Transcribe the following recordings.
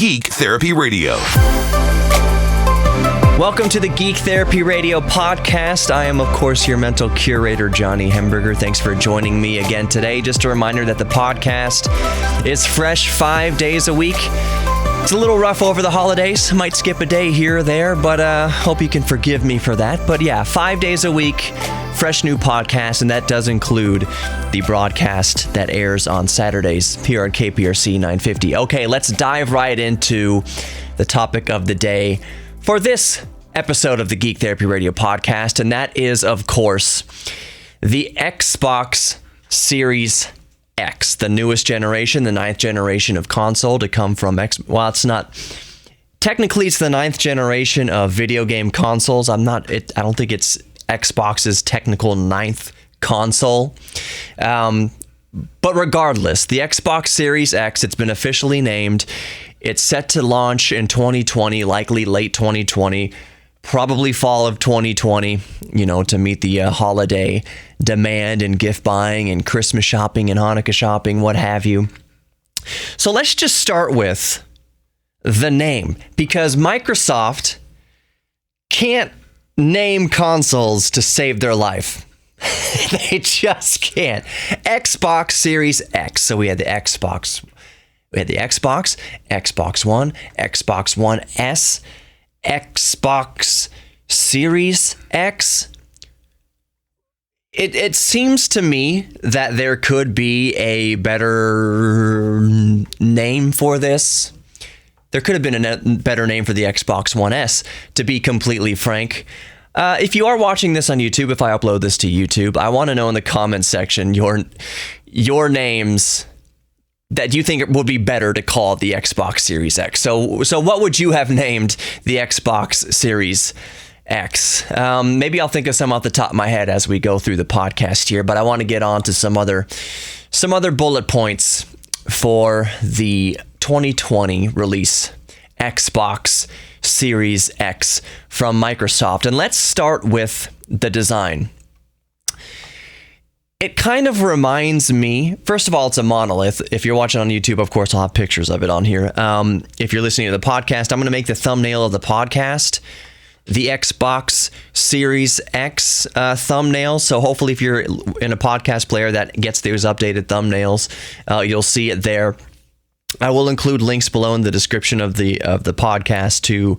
Geek Therapy Radio. Welcome to the Geek Therapy Radio podcast. I am, of course, your mental curator, Johnny Hemberger. Thanks for joining me again today. Just a reminder that the podcast is fresh 5 days a week. It's a little rough over the holidays. Might skip a day here or there, but hope you can forgive me for that. But yeah, 5 days a week, fresh new podcast, and that does include the broadcast that airs on Saturdays here on KPRC 950. Okay, let's dive right into the topic of the day for this episode of the Geek Therapy Radio podcast, and that is, of course, the Xbox Series X, the newest generation, the 9th generation of console to come from it's not technically, it's the 9th generation of video game consoles. I don't think it's Xbox's technical 9th console. But regardless, the Xbox Series X, it's been officially named. It's set to launch in 2020, likely late 2020, probably fall of 2020, to meet the holiday demand and gift buying and Christmas shopping and Hanukkah shopping, what have you. So let's just start with the name, because Microsoft can't name consoles to save their life. They just can't. Xbox Series X. So we had the Xbox, Xbox One, Xbox One S, Xbox Series X. It seems to me that there could be a better name for this. There could have been a better name for the Xbox One S, to be completely frank. If you are watching this on YouTube, if I upload this to YouTube, I want to know in the comments section your names that you think it would be better to call the Xbox Series X. So what would you have named the Xbox Series X? Maybe I'll think of some off the top of my head as we go through the podcast here, but I want to get on to some other bullet points for the 2020 release Xbox Series X from Microsoft. And let's start with the design. It kind of reminds me, first of all, it's a monolith. If you're watching on YouTube, of course, I'll have pictures of it on here. If you're listening to the podcast, I'm going to make the thumbnail of the podcast the Xbox Series X thumbnail. So hopefully if you're in a podcast player that gets those updated thumbnails, you'll see it there. I will include links below in the description of the podcast to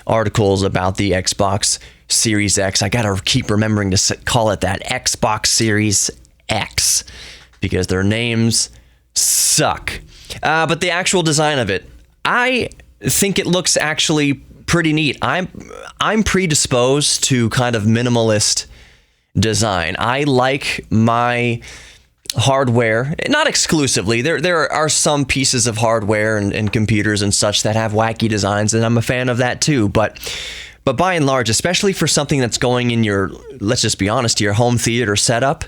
articles about the Xbox Series X. I gotta keep remembering to call it that, Xbox Series X, because their names suck. But the actual design of it, I think it looks actually pretty neat. I'm predisposed to kind of minimalist design. I like my hardware, not exclusively. There are some pieces of hardware and computers and such that have wacky designs, and I'm a fan of that too. But by and large, especially for something that's going in your, let's just be honest, your home theater setup.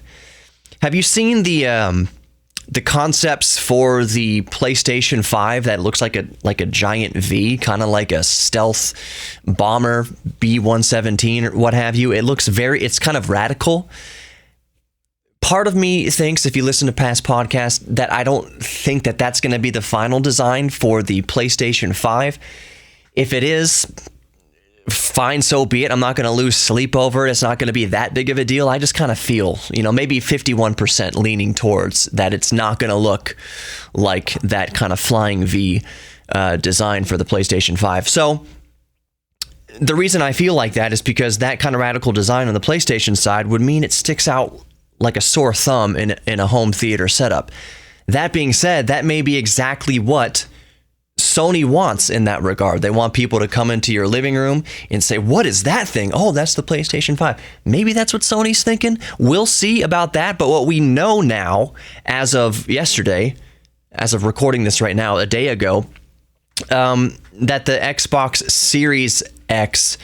Have you seen the concepts for the PlayStation 5 that looks like a giant V, kind of like a stealth bomber B-117 or what have you? It's kind of radical. Part of me thinks, if you listen to past podcasts, that I don't think that that's going to be the final design for the PlayStation 5. If it is, fine, so be it. I'm not going to lose sleep over it. It's not going to be that big of a deal. I just kind of feel, maybe 51% leaning towards that it's not going to look like that kind of flying V design for the PlayStation 5. So the reason I feel like that is because that kind of radical design on the PlayStation side would mean it sticks out like a sore thumb in a home theater setup. That being said, that may be exactly what Sony wants in that regard. They want people to come into your living room and say, what is that thing? Oh, that's the PlayStation 5. Maybe that's what Sony's thinking. We'll see about that. But what we know now, as of yesterday, as of recording this right now, a day ago, that the Xbox Series X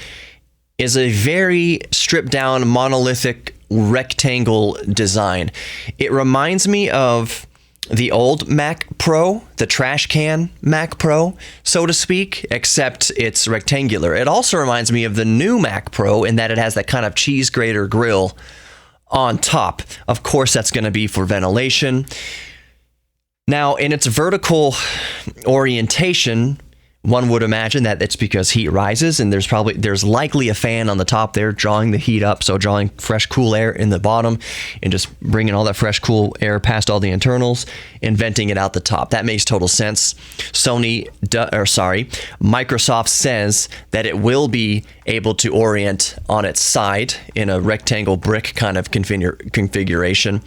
is a very stripped down, monolithic rectangle design. It reminds me of the old Mac Pro, the trash can Mac Pro, so to speak, except it's rectangular. It also reminds me of the new Mac Pro in that it has that kind of cheese grater grill on top. Of course, that's going to be for ventilation. Now, in its vertical orientation, One would imagine that it's because heat rises, and there's likely a fan on the top there drawing the heat up, so drawing fresh, cool air in the bottom and just bringing all that fresh, cool air past all the internals and venting it out the top. That makes total sense. Microsoft says that it will be able to orient on its side in a rectangle brick kind of configuration.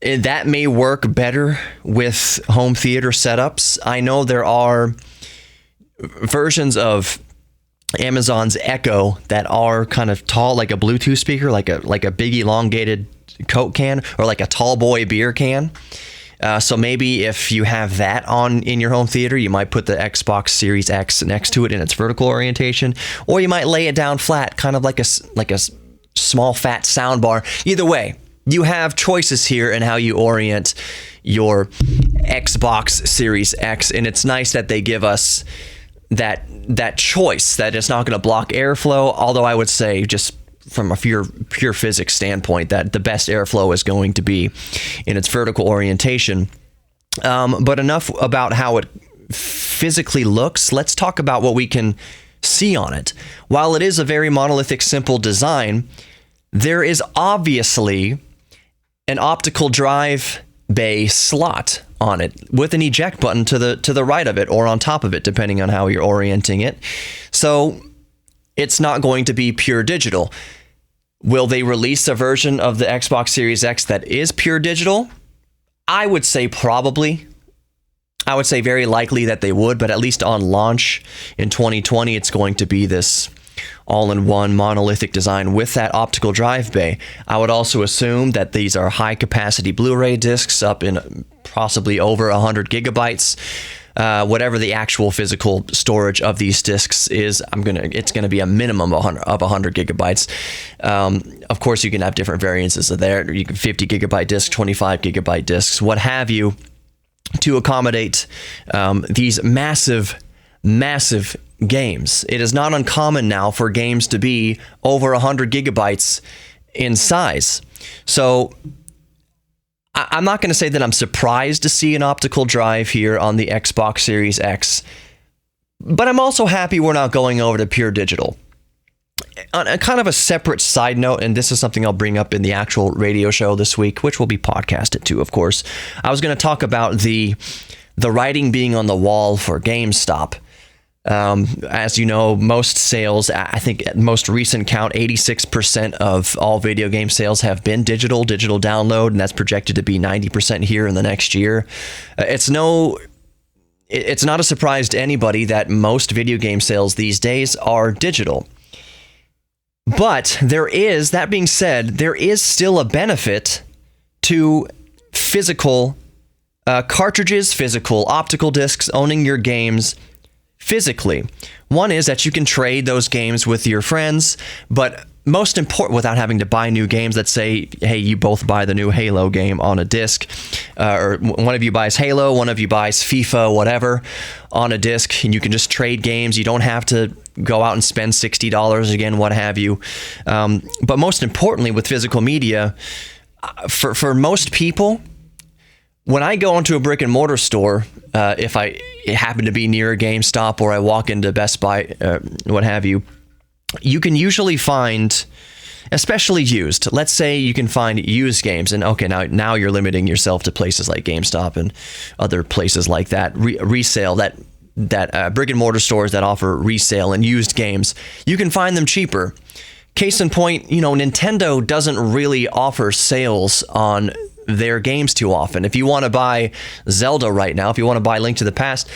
That may work better with home theater setups. I know there are versions of Amazon's Echo that are kind of tall, like a Bluetooth speaker, like a big elongated Coke can, or like a tall boy beer can. So maybe if you have that on in your home theater, you might put the Xbox Series X next to it in its vertical orientation, or you might lay it down flat, kind of like a small fat sound bar. Either way, you have choices here in how you orient your Xbox Series X, and it's nice that they give us that choice, that it's not going to block airflow, although I would say, just from a pure physics standpoint, that the best airflow is going to be in its vertical orientation. But enough about how it physically looks. Let's talk about what we can see on it. While it is a very monolithic, simple design, there is obviously an optical drive bay slot on it with an eject button to the right of it or on top of it, depending on how you're orienting it. So it's not going to be pure digital. Will they release a version of the Xbox Series X that is pure digital? I would say probably. I would say very likely that they would, but at least on launch in 2020, it's going to be this all-in-one monolithic design with that optical drive bay. I would also assume that these are high-capacity Blu-ray discs up in possibly over 100 gigabytes. Whatever the actual physical storage of these discs is, it's gonna be a minimum of 100 gigabytes. Of course, you can have different variances of there. You can 50 gigabyte disc, 25 gigabyte discs, what have you, to accommodate these massive games. It is not uncommon now for games to be over 100 gigabytes in size. So I'm not going to say that I'm surprised to see an optical drive here on the Xbox Series X, but I'm also happy we're not going over to pure digital. On a kind of a separate side note, and this is something I'll bring up in the actual radio show this week, which will be podcasted too, of course. I was going to talk about the writing being on the wall for GameStop. As you know, most sales, I think at most recent count, 86% of all video game sales have been digital download, and that's projected to be 90% here in the next year. It's not a surprise to anybody that most video game sales these days are digital. But that being said, there is still a benefit to physical cartridges, physical optical discs, owning your games physically. One is that you can trade those games with your friends, but most important, without having to buy new games. Let's say, hey, you both buy the new Halo game on a disc, or one of you buys Halo, one of you buys FIFA, whatever, on a disc, and you can just trade games. You don't have to go out and spend $60 again, what have you. But most importantly, with physical media, for most people, when I go into a brick and mortar store, if I happen to be near a GameStop or I walk into Best Buy, what have you, you can usually find, especially used, let's say you can find used games, and okay, now you're limiting yourself to places like GameStop and other places like that, resale, that brick and mortar stores that offer resale and used games, you can find them cheaper. Case in point, Nintendo doesn't really offer sales on their games too often. If you want to buy Zelda right now, if you want to buy Link to the Past,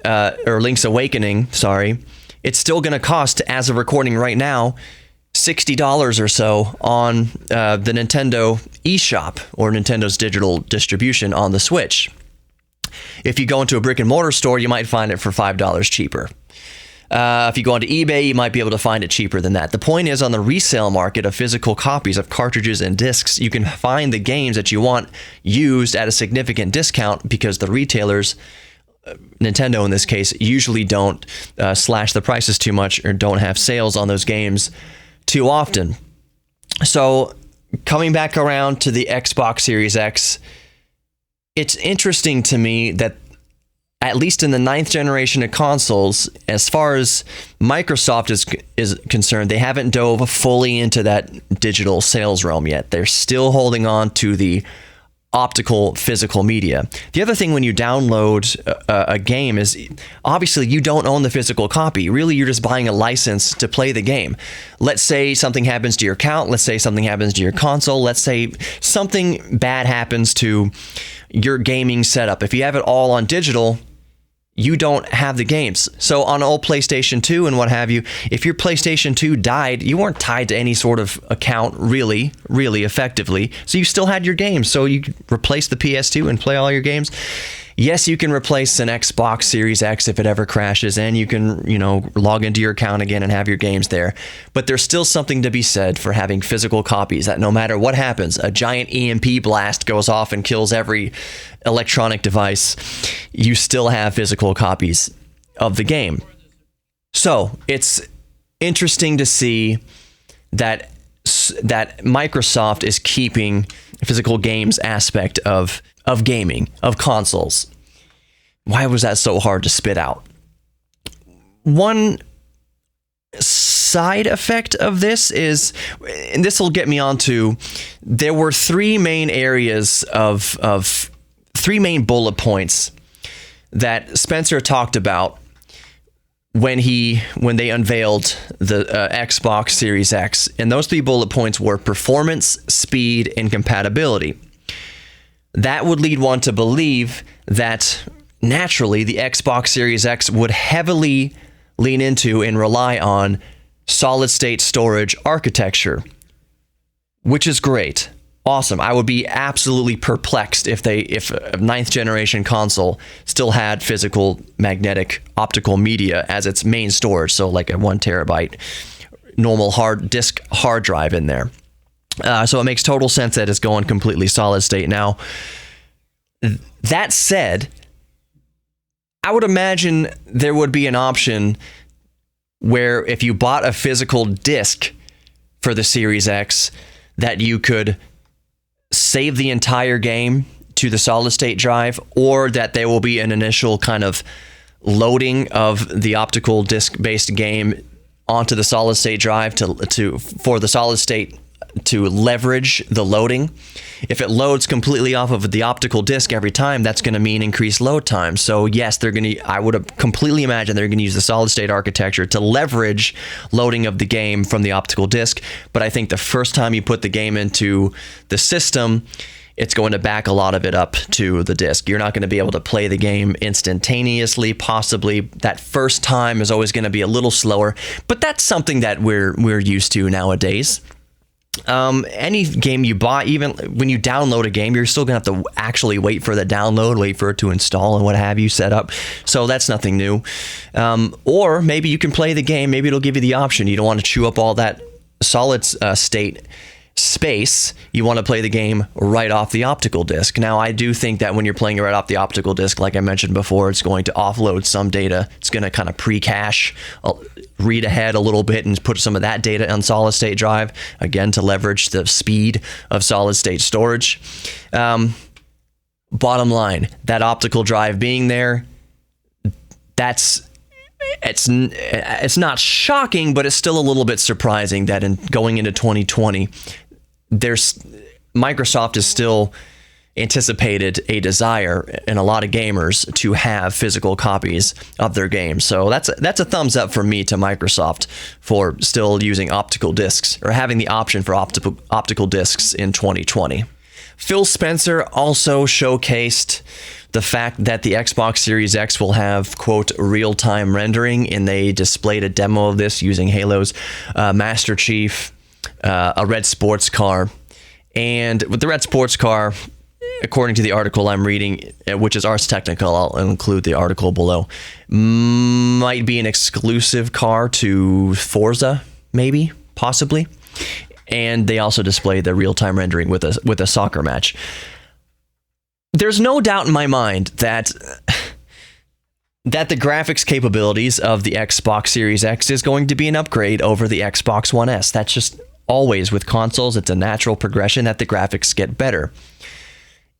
or Link's Awakening, it's still going to cost, as of recording right now, $60 or so on the Nintendo eShop, or Nintendo's digital distribution on the Switch. If you go into a brick and mortar store, you might find it for $5 cheaper. If you go onto eBay, you might be able to find it cheaper than that. The point is, on the resale market of physical copies of cartridges and discs, you can find the games that you want used at a significant discount, because the retailers, Nintendo in this case, usually don't slash the prices too much or don't have sales on those games too often. So coming back around to the Xbox Series X, it's interesting to me that at least in the 9th generation of consoles, as far as Microsoft is concerned, they haven't dove fully into that digital sales realm yet. They're still holding on to the optical physical media. The other thing when you download a game is obviously you don't own the physical copy. Really, you're just buying a license to play the game. Let's say something happens to your account. Let's say something happens to your console. Let's say something bad happens to your gaming setup. If you have it all on digital, you don't have the games. So on old PlayStation 2 and what have you, if your PlayStation 2 died, you weren't tied to any sort of account really effectively. So you still had your games. So you could replace the PS2 and play all your games. Yes, you can replace an Xbox Series X if it ever crashes, and you can, log into your account again and have your games there. But there's still something to be said for having physical copies, that no matter what happens, a giant EMP blast goes off and kills every electronic device, you still have physical copies of the game. So it's interesting to see that Microsoft is keeping physical games aspect of gaming, of consoles. Why was that so hard to spit out? One side effect of this is, and this will get me onto, there were three main areas of three main bullet points that Spencer talked about when they unveiled the Xbox Series X. And those three bullet points were performance, speed, and compatibility. That would lead one to believe that naturally the Xbox Series X would heavily lean into and rely on solid-state storage architecture, which is great. Awesome. I would be absolutely perplexed if a 9th generation console still had physical magnetic optical media as its main storage, so like a 1 terabyte normal hard drive in there. So it makes total sense that it's going completely solid state now. That said, I would imagine there would be an option where if you bought a physical disc for the Series X, that you could save the entire game to the solid state drive, or that there will be an initial kind of loading of the optical disc based game onto the solid state drive for the solid state to leverage the loading. If it loads completely off of the optical disc every time, that's going to mean increased load time. So yes, I would have completely imagined they're going to use the solid state architecture to leverage loading of the game from the optical disc. But I think the first time you put the game into the system, it's going to back a lot of it up to the disc. You're not going to be able to play the game instantaneously. Possibly that first time is always going to be a little slower, but that's something that we're used to nowadays. Any game you buy, even when you download a game, you're still gonna have to actually wait for the download, wait for it to install and what have you set up. So that's nothing new. Or maybe you can play the game. Maybe it'll give you the option. You don't want to chew up all that solid state space. You want to play the game right off the optical disc. Now, I do think that when you're playing it right off the optical disc, like I mentioned before, it's going to offload some data. It's going to kind of pre-cache, read ahead a little bit and put some of that data on solid state drive, again, to leverage the speed of solid state storage. Bottom line, that optical drive being there, it's not shocking, but it's still a little bit surprising that in going into 2020, Microsoft is still anticipated a desire in a lot of gamers to have physical copies of their games. So that's a thumbs up for me to Microsoft for still using optical discs, or having the option for optical discs in 2020. Phil Spencer also showcased the fact that the Xbox Series X will have, quote, real-time rendering, and they displayed a demo of this using Halo's Master Chief, a red sports car. And with the red sports car, according to the article I'm reading, which is Ars Technica, I'll include the article below, might be an exclusive car to Forza, maybe, possibly. And they also display the real-time rendering with a soccer match. There's no doubt in my mind that the graphics capabilities of the Xbox Series X is going to be an upgrade over the Xbox One S. That's just always with consoles. It's a natural progression that the graphics get better.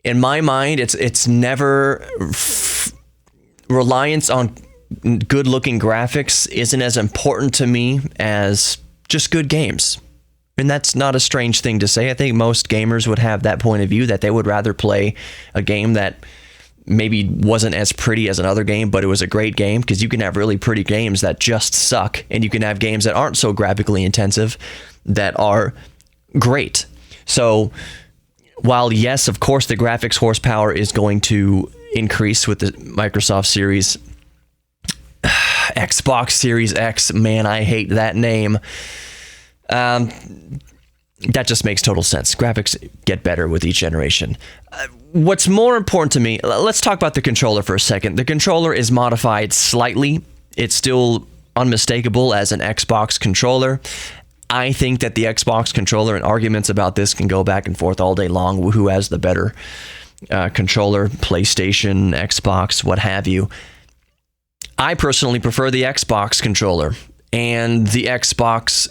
In my mind, it's never reliance on good-looking graphics isn't as important to me as just good games. And that's not a strange thing to say. I think most gamers would have that point of view, that they would rather play a game that maybe wasn't as pretty as another game, but it was a great game, because you can have really pretty games that just suck, and you can have games that aren't so graphically intensive that are great. So while, yes, of course, the graphics horsepower is going to increase with the Microsoft Series, Xbox Series X, man, I hate that name. That just makes total sense. Graphics get better with each generation. What's more important to me, let's talk about the controller for a second. The controller is modified slightly. It's still unmistakable as an Xbox controller. I think that the Xbox controller, and arguments about this can go back and forth all day long, who has the better controller, PlayStation, Xbox, what have you. I personally prefer the Xbox controller, and the Xbox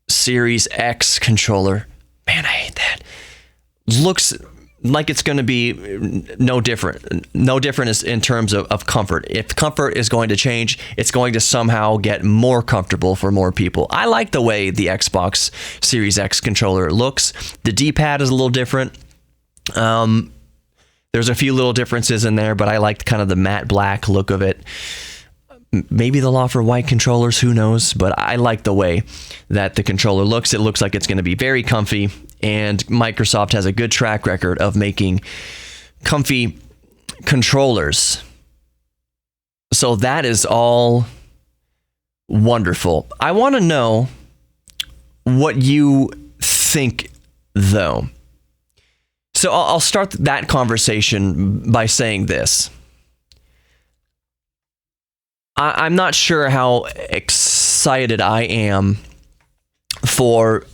Series X controller, man, I hate that. Looks like it's going to be no different in terms of comfort. If comfort is going to change, it's going to somehow get more comfortable for more people. I like the way the Xbox Series X controller looks. The D-pad is a little different. There's a few little differences in there, but I like kind of the matte black look of it. Maybe they'll offer white controllers, who knows? But I like the way that the controller looks. It looks like it's going to be very comfy, and Microsoft has a good track record of making comfy controllers. So that is all wonderful. I want to know what you think, though. So I'll start that conversation by saying this. I'm not sure how excited I am for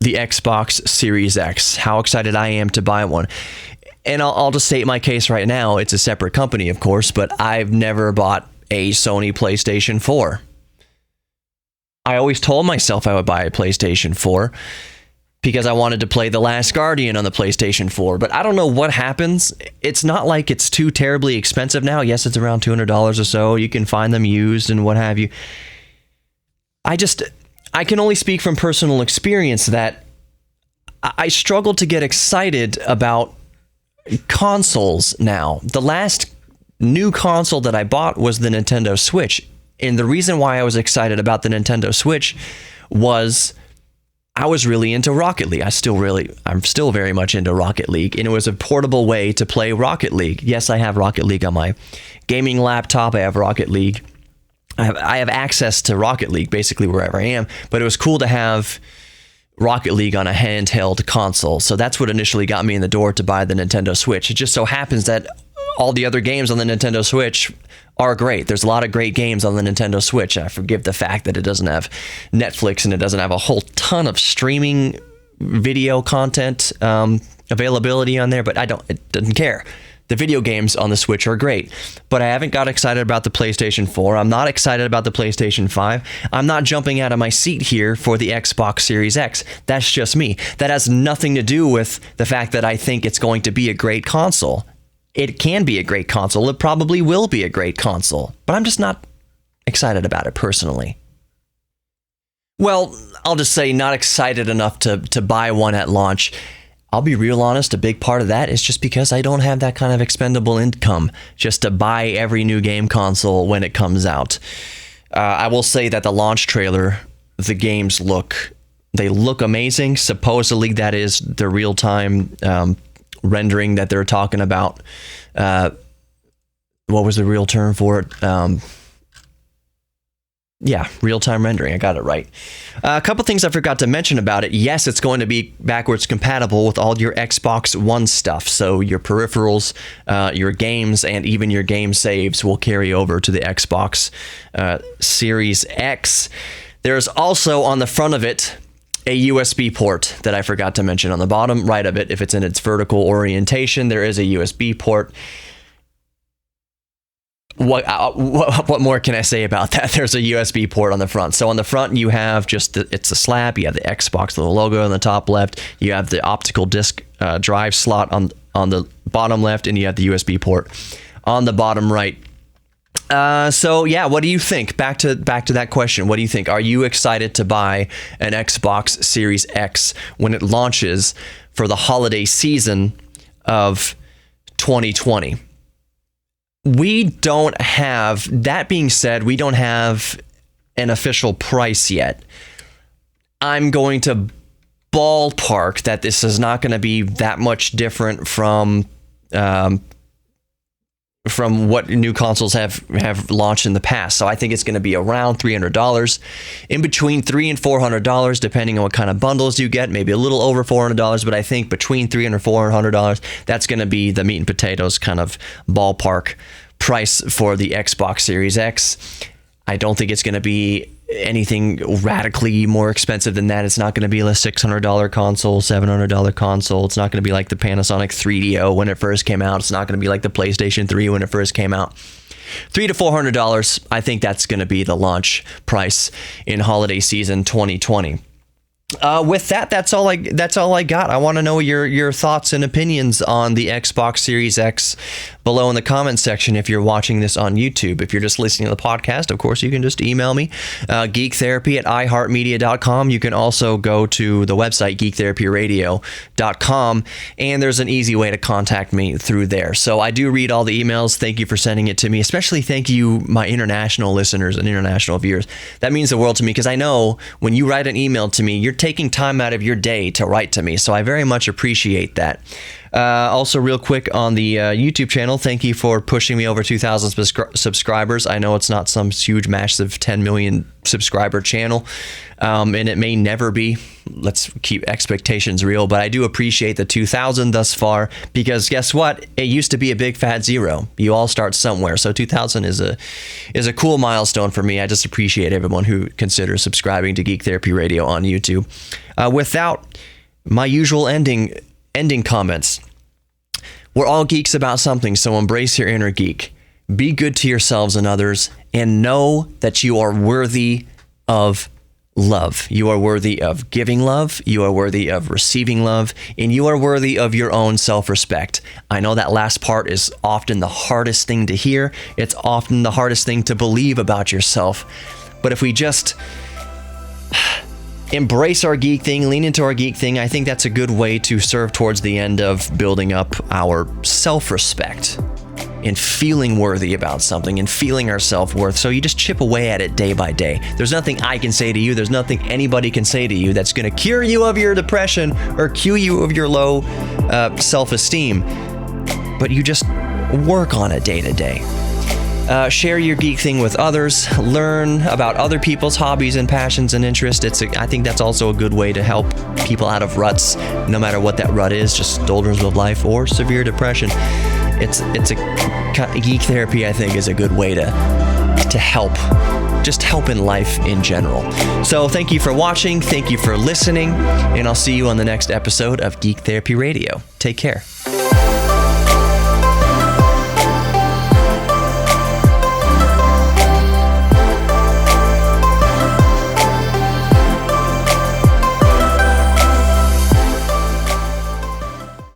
the Xbox Series X, how excited I am to buy one. And I'll just state my case right now. It's a separate company, of course, but I've never bought a Sony PlayStation 4. I always told myself I would buy a PlayStation 4 because I wanted to play The Last Guardian on the PlayStation 4. But I don't know what happens. It's not like it's too terribly expensive now. Yes, it's around $200 or so. You can find them used and what have you. I can only speak from personal experience that I struggle to get excited about consoles now. The last new console that I bought was the Nintendo Switch. And the reason why I was excited about the Nintendo Switch was I was really into Rocket League. I'm still very much into Rocket League, and it was a portable way to play Rocket League. Yes, I have Rocket League on my gaming laptop. I have Rocket League. I have access to Rocket League basically wherever I am, but it was cool to have Rocket League on a handheld console. So that's what initially got me in the door to buy the Nintendo Switch. It just so happens that all the other games on the Nintendo Switch are great. There's a lot of great games on the Nintendo Switch. I forgive the fact that it doesn't have Netflix and it doesn't have a whole ton of streaming video content availability on there, but it doesn't care. The video games on the Switch are great, but I haven't got excited about the PlayStation 4. I'm not excited about the PlayStation 5. I'm not jumping out of my seat here for the Xbox Series X. That's just me. That has nothing to do with the fact that I think it's going to be a great console. It can be a great console. It probably will be a great console, but I'm just not excited about it personally. Well, I'll just say not excited enough to buy one at launch. I'll be real honest, a big part of that is just because I don't have that kind of expendable income just to buy every new game console when it comes out. I will say that the launch trailer, the games look amazing. Supposedly that is the real-time rendering that they're talking about. What was the real term for it? Yeah, real-time rendering. I got it right. A couple things I forgot to mention about it. Yes, it's going to be backwards compatible with all your Xbox One stuff. So your peripherals, your games, and even your game saves will carry over to the Xbox Series X. There's also on the front of it a USB port that I forgot to mention. On the bottom right of it, if it's in its vertical orientation, there is a USB port. What more can I say about that? There's a USB port on the front. So on the front, you have it's a slab. You have the Xbox logo on the top left. You have the optical disc drive slot on the bottom left, and you have the USB port on the bottom right. So yeah, what do you think? Back to that question. What do you think? Are you excited to buy an Xbox Series X when it launches for the holiday season of 2020? We don't have, that being said, we don't have an official price yet. I'm going to ballpark that this is not going to be that much different from what new consoles have launched in the past. So I think it's going to be around $300, in between $300 and $400, depending on what kind of bundles you get. Maybe a little over $400, but I think between $300 and $400, that's going to be the meat and potatoes kind of ballpark price for the Xbox Series X. I don't think it's going to be anything radically more expensive than that. It's not going to be a $600 console, $700 console. It's not going to be like the Panasonic 3DO when it first came out. It's not going to be like the PlayStation 3 when it first came out. $300 to $400, I think that's going to be the launch price in holiday season 2020. With that, that's all I got. I want to know your thoughts and opinions on the Xbox Series X below in the comments section if you're watching this on YouTube. If you're just listening to the podcast, of course, you can just email me, geektherapy@iheartmedia.com. You can also go to the website, geektherapyradio.com, and there's an easy way to contact me through there. So I do read all the emails. Thank you for sending it to me, especially thank you, my international listeners and international viewers. That means the world to me, because I know when you write an email to me, you're taking time out of your day to write to me, so I very much appreciate that. Also, real quick on the YouTube channel, thank you for pushing me over 2,000 subscribers. I know it's not some huge, massive 10 million subscriber channel, and it may never be. Let's keep expectations real, but I do appreciate the 2,000 thus far, because guess what? It used to be a big fat zero. You all start somewhere, so 2,000 is a cool milestone for me. I just appreciate everyone who considers subscribing to Geek Therapy Radio on YouTube. Without my usual ending comments, we're all geeks about something, so embrace your inner geek. Be good to yourselves and others, and know that you are worthy of love. You are worthy of giving love, you are worthy of receiving love, and you are worthy of your own self-respect. I know that last part is often the hardest thing to hear. It's often the hardest thing to believe about yourself. But if we just embrace our geek thing, lean into our geek thing, I think that's a good way to serve towards the end of building up our self-respect and feeling worthy about something and feeling our self-worth. So you just chip away at it day by day. There's nothing I can say to you, there's nothing anybody can say to you that's going to cure you of your depression or cure you of your low self-esteem, but you just work on it day to day. Share your geek thing with others. Learn about other people's hobbies and passions and interests. I think that's also a good way to help people out of ruts, no matter what that rut is, just doldrums of life or severe depression. It's a geek therapy, I think, is a good way to help, just help in life in general. So thank you for watching. Thank you for listening, and I'll see you on the next episode of Geek Therapy Radio. Take care.